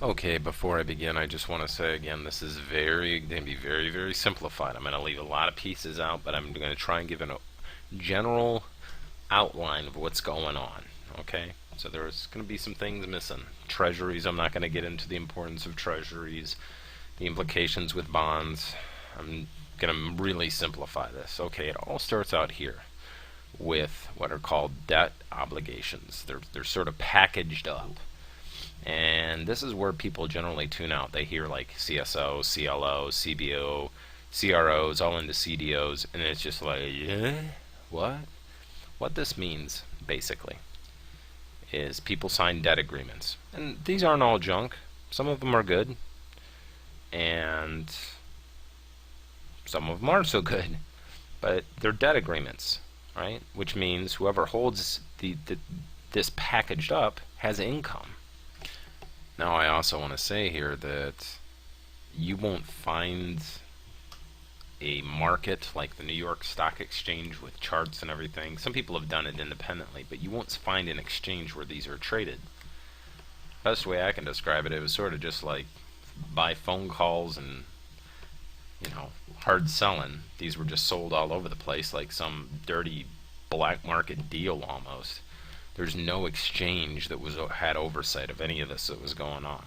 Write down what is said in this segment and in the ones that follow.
Okay, before I begin, I just want to say again, this is going to be very, very simplified. I'm going to leave a lot of pieces out, but I'm going to try and give a general outline of what's going on. Okay? So there's going to be some things missing. Treasuries, I'm not going to get into the importance of treasuries, the implications with bonds. I'm going to really simplify this. Okay, it all starts out here with what are called debt obligations. They're sort of packaged up. And this is where people generally tune out. They hear like CSO, CLO, CBO, CROs, all into CDOs, and it's just like, what? What this means, basically, is people sign debt agreements. And these aren't all junk. Some of them are good, and some of them aren't so good. But they're debt agreements, right? Which means whoever holds this packaged up has income. Now, I also want to say here that you won't find a market like the New York Stock Exchange with charts and everything. Some people have done it independently, but you won't find an exchange where these are traded. Best way I can describe it, it was sort of just like by phone calls and, hard selling. These were just sold all over the place like some dirty black market deal almost. There's no exchange that had oversight of any of this that was going on.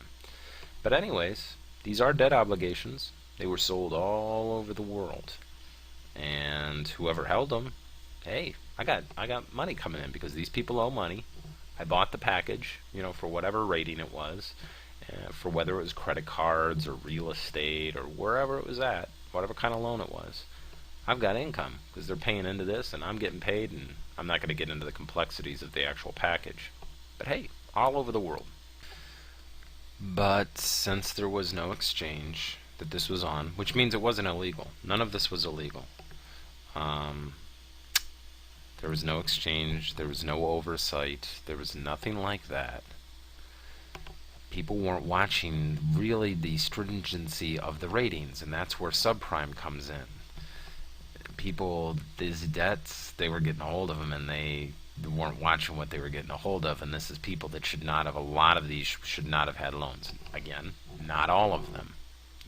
But anyways, these are debt obligations. They were sold all over the world. And whoever held them, hey, I got money coming in because these people owe money. I bought the package, for whatever rating it was, for whether it was credit cards or real estate or wherever it was at, whatever kind of loan it was. I've got income because they're paying into this and I'm getting paid, and I'm not going to get into the complexities of the actual package. But hey, all over the world. But since there was no exchange that this was on, which means it wasn't illegal. None of this was illegal. There was no exchange. There was no oversight. There was nothing like that. People weren't watching really the stringency of the ratings, and that's where subprime comes in. People, these debts, they were getting a hold of them, and they weren't watching what they were getting a hold of. And this is people that should not have, a lot of these should not have had loans. Again, not all of them.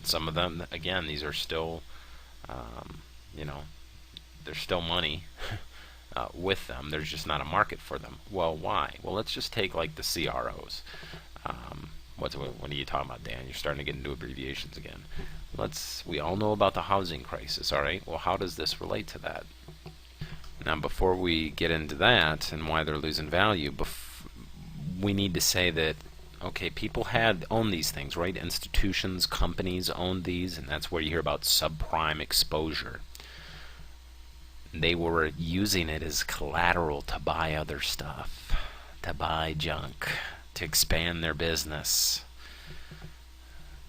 Some of them, again, these are still, there's still money with them. There's just not a market for them. Well, why? Well, let's just take like the CROs. What are you talking about, Dan? You're starting to get into abbreviations again. We all know about the housing crisis, all right? Well, how does this relate to that? Now, before we get into that and why they're losing value, we need to say that, okay, people had owned these things, right? Institutions, companies owned these, and that's where you hear about subprime exposure. They were using it as collateral to buy other stuff, to buy junk, to expand their business.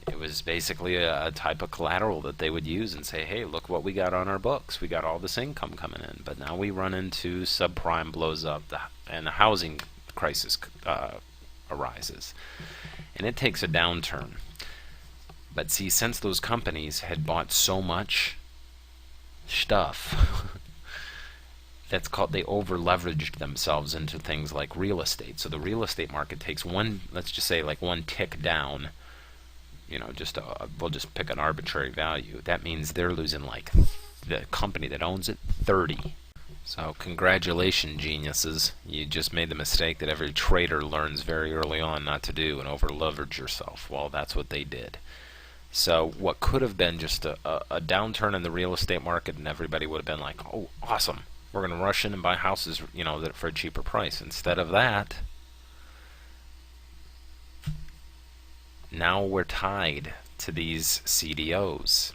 It was basically a type of collateral that they would use and say, hey, look what we got on our books. We got all this income coming in. But now we run into subprime blows up and the housing crisis arises. And it takes a downturn. But see, since those companies had bought so much stuff, that's called, they over leveraged themselves into things like real estate. So the real estate market takes let's just say like one tick down, we'll just pick an arbitrary value. That means they're losing, like, the company that owns it, 30. So congratulations, geniuses. You just made the mistake that every trader learns very early on not to do, and over leverage yourself. Well, that's what they did. So what could have been just a downturn in the real estate market, and everybody would have been like, oh, awesome, we're going to rush in and buy houses, for a cheaper price. Instead of that, now we're tied to these CDOs.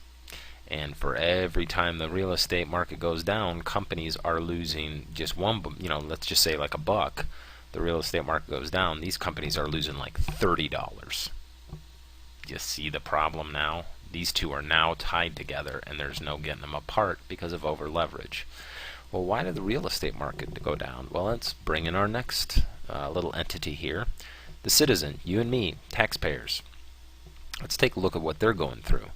And for every time the real estate market goes down, companies are losing just one, let's just say like $1. The real estate market goes down, these companies are losing like $30. You see the problem now? These two are now tied together, and there's no getting them apart because of over leverage. Well, why did the real estate market go down? Well, let's bring in our next little entity here. The citizen, you and me, taxpayers. Let's take a look at what they're going through.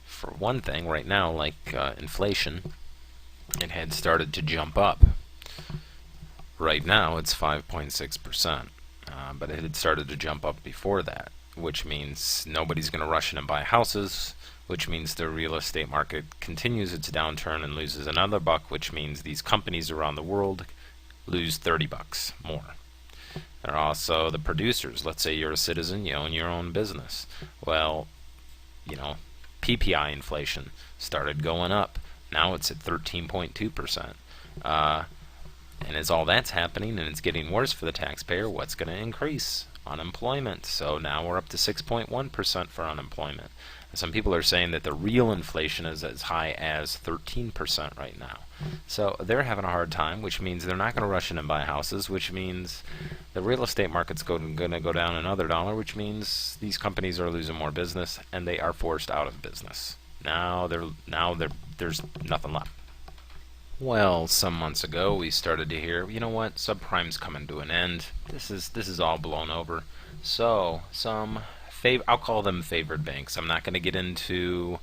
For one thing, right now, like inflation, it had started to jump up. Right now, it's 5.6%, but it had started to jump up before that. which means nobody's going to rush in and buy houses, which means the real estate market continues its downturn and loses another buck, which means these companies around the world lose 30 bucks more. There are also the producers. Let's say you're a citizen, you own your own business. Well, PPI inflation started going up. Now it's at 13.2%. And as all that's happening and it's getting worse for the taxpayer, what's going to increase? Unemployment. So now we're up to 6.1% for unemployment. Some people are saying that the real inflation is as high as 13% right now. So they're having a hard time, which means they're not going to rush in and buy houses, which means the real estate market's going to go down another dollar, which means these companies are losing more business and they are forced out of business. Now there's nothing left. Well, some months ago we started to hear, you know what, subprime's coming to an end. This is all blown over. So I'll call them favored banks. I'm not going to get into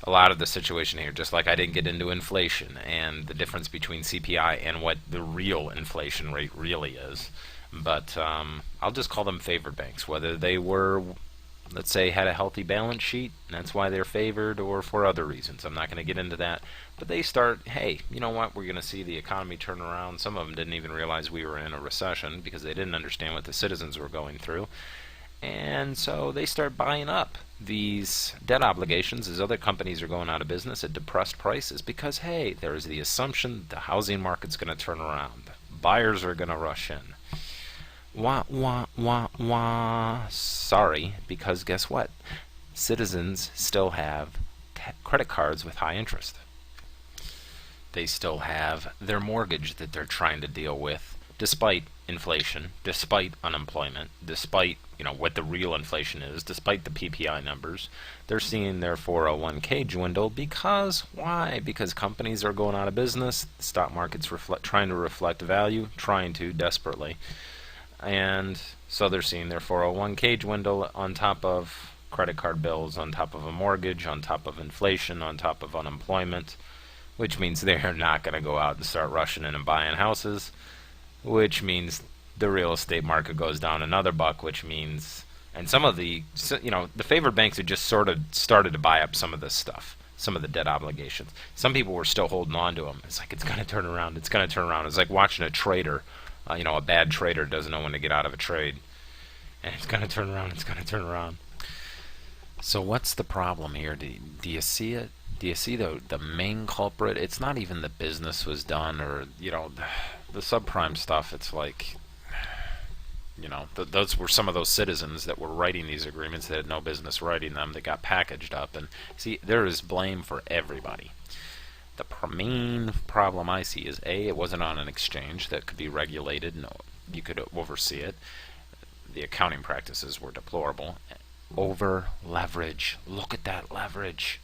a lot of the situation here, just like I didn't get into inflation and the difference between CPI and what the real inflation rate really is. But I'll just call them favored banks, whether they were, let's say, had a healthy balance sheet, and that's why they're favored, or for other reasons. I'm not going to get into that. But they start, hey, you know what, we're going to see the economy turn around. Some of them didn't even realize we were in a recession because they didn't understand what the citizens were going through. And so they start buying up these debt obligations as other companies are going out of business at depressed prices because, hey, there's the assumption the housing market's going to turn around. Buyers are going to rush in. Wah, wah, wah, wah. Sorry, because guess what? Citizens still have credit cards with high interest. They still have their mortgage that they're trying to deal with, despite inflation, despite unemployment, despite what the real inflation is, despite the PPI numbers. They're seeing their 401k dwindle because why? Because companies are going out of business. The stock market's trying to reflect value, desperately. And so they're seeing their 401k dwindle on top of credit card bills, on top of a mortgage, on top of inflation, on top of unemployment, which means they're not going to go out and start rushing in and buying houses, which means the real estate market goes down another buck, which means, and some of the favored banks had just sort of started to buy up some of this stuff, some of the debt obligations. Some people were still holding on to them. It's like, it's going to turn around, it's going to turn around. It's like watching a trader. A bad trader doesn't know when to get out of a trade. And it's going to turn around, it's going to turn around. So what's the problem here? Do you see it? Do you see the main culprit? It's not even the business was done or, the subprime stuff. It's like, those were some of those citizens that were writing these agreements that had no business writing them. They got packaged up. And see, there is blame for everybody. The main problem I see is, A, it wasn't on an exchange that could be regulated and you could oversee it. The accounting practices were deplorable. Over leverage. Look at that leverage.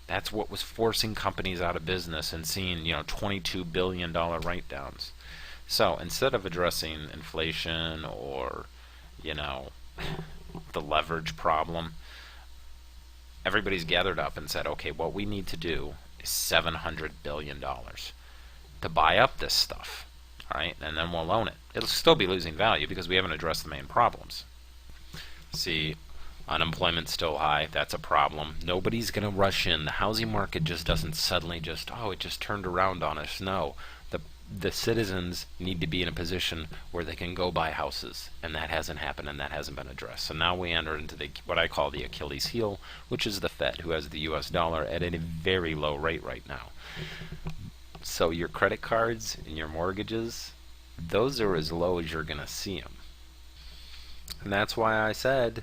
That's what was forcing companies out of business and seeing, $22 billion write-downs. So instead of addressing inflation or, the leverage problem, everybody's gathered up and said, okay, what we need to do is $700 billion to buy up this stuff. All right, and then we'll loan it. It'll still be losing value because we haven't addressed the main problems. See, unemployment's still high. That's a problem. Nobody's going to rush in. The housing market just doesn't suddenly it just turned around on us. No. The citizens need to be in a position where they can go buy houses, and that hasn't happened, and that hasn't been addressed. So now we enter into what I call the Achilles heel, which is the Fed, who has the U.S. dollar at a very low rate right now. So your credit cards and your mortgages, those are as low as you're going to see them. And that's why I said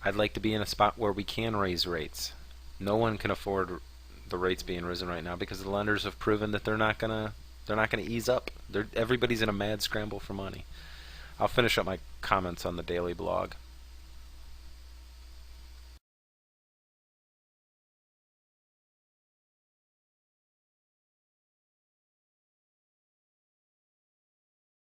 I'd like to be in a spot where we can raise rates. No one can afford the rates being risen right now because the lenders have proven that they're not gonna ease up. Everybody's in a mad scramble for money. I'll finish up my comments on the daily blog.